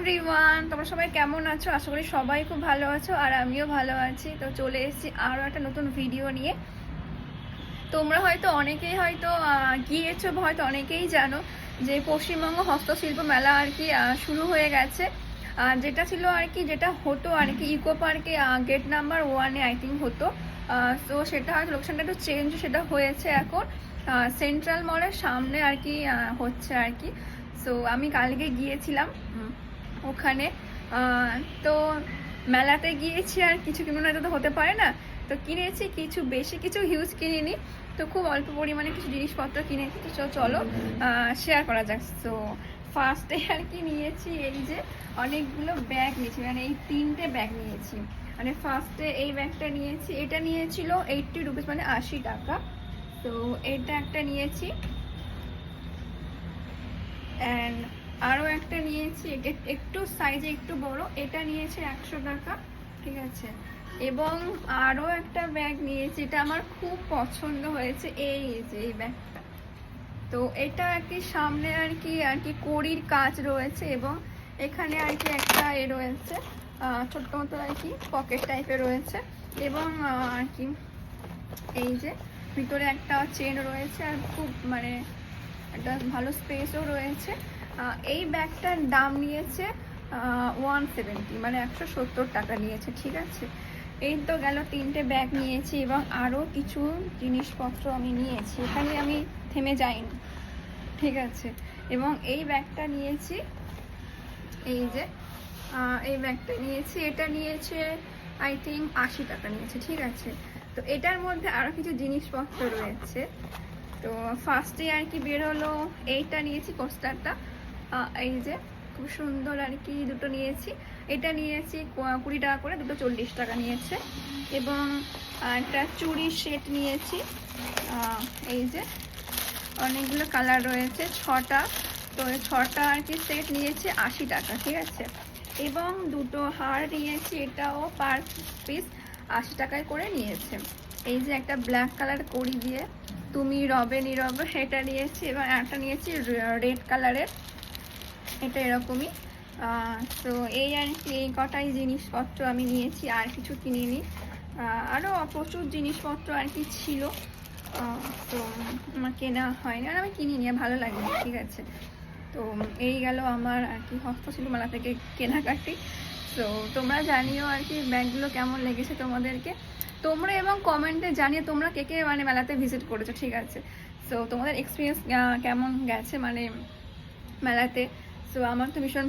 Everyone, তোমরা সবাই কেমন আছো? আশা করি সবাই খুব ভালো আছো আর আমিও ভালো আছি। তো চলে এসেছি আরও একটা নতুন ভিডিও নিয়ে। তোমরা হয়তো অনেকেই গিয়েছো, হয়তো অনেকেই জানো যে পশ্চিমবঙ্গ হস্তশিল্প মেলা আর কি শুরু হয়ে গেছে। যেটা ছিল আর কি, যেটা হতো আর কি ইকো পার্কে গেট নাম্বার 1-এ আই থিঙ্ক হতো। তো সেটা হয়তো লোকেশনটা একটু চেঞ্জ সেটা হয়েছে এখন সেন্ট্রাল মলের সামনে আর কি হচ্ছে আর কি। সো আমি কালকে গিয়েছিলাম ওখানে। তো মেলাতে গিয়েছি আর কিছু কিনুন তো হতে পারে না, তো কিনেছি কিছু, বেশি কিছু হিউজ কিনিনি, তো খুব অল্প পরিমাণে কিছু জিনিসপত্র কিনেছি। তো চলো শেয়ার করা যাক। তো ফার্স্টে আর কি নিয়েছি এই যে অনেকগুলো ব্যাগ নিয়েছি, মানে এই 3টে ব্যাগ নিয়েছি। মানে ফার্স্টে এই ব্যাগটা নিয়েছি, এটা নিয়েছিল 80 রুপিস, মানে 80 টাকা। তো এটা একটা নিয়েছি, অ্যান্ড আরও একটা নিয়েছি, এটা একটু সাইজে একটু বড়, এটা নিয়েছি 100 টাকা, ঠিক আছে। এবং আরও একটা ব্যাগ নিয়েছি, এটা আমার খুব পছন্দ হয়েছে, এই যে এই ব্যাগটা। তো এটা আর কি সামনে আর কি কড়ির কাজ রয়েছে, এবং এখানে আর কি একটা রয়েছে ছোট্ট মতো আর কি পকেট টাইপের রয়েছে, এবং আর কি এই যে ভিতরে একটা চেন রয়েছে, আর খুব মানে একটা ভালো স্পেসও রয়েছে। এই ব্যাগটার দাম নিয়েছে 170, মানে 170 টাকা নিয়েছে, ঠিক আছে। এই তো গেল 3টে ব্যাগ নিয়েছি, এবং আরও কিছু জিনিসপত্র আমি নিয়েছি, এখানে আমি থেমে যাইনি, ঠিক আছে। এবং এই ব্যাগটা নিয়েছি, এই যে এই ব্যাগটা নিয়েছি, এটা নিয়েছে আই থিঙ্ক 80 টাকা নিয়েছে, ঠিক আছে। তো এটার মধ্যে আরও কিছু জিনিসপত্র রয়েছে। তো ফার্স্টে আর কি বের হলো, এইটা নিয়েছি কোস্টারটা, এই যে খুব সুন্দর আর কি দুটো নিয়েছি। এটা নিয়েছি 20 টাকা করে, দুটো 40 টাকা নিয়েছে। এবং একটা চুড়ির সেট নিয়েছি, এই যে অনেকগুলো কালার রয়েছে, 6টা। তো 6টা আর কি সেট নিয়েছে 80 টাকা, ঠিক আছে। এবং দুটো হার নিয়েছি, এটাও পার পিস 80 টাকায় করে নিয়েছে। এই যে একটা ব্ল্যাক কালার কড়ি দিয়ে তুমি রবে নীরবে, এটা নিয়েছি। এবং একটা নিয়েছি রেড কালারের, এটা এরকমই। তো এই আর কি এই কটাই জিনিসপত্র আমি নিয়েছি, আর কিছু কিনিনি। আরও প্রচুর জিনিসপত্র আর কি ছিল, তো আমার কেনা হয়নি, আর আমি কিনিনি, ভালো লাগেনি, ঠিক আছে। তো এই গেল আমার আর কি হস্তশিল্প মেলা থেকে কেনাকাটি। তো তোমরা জানিও আর কি ব্যাগগুলো কেমন লেগেছে তোমাদেরকে, তোমরা এবং কমেন্টে জানিয়ে তোমরা কে কে মানে মেলাতে ভিজিট করেছো, ঠিক আছে। সো তোমাদের এক্সপিরিয়েন্স কেমন গেছে মানে মেলাতে। সো আমার তো ভীষণ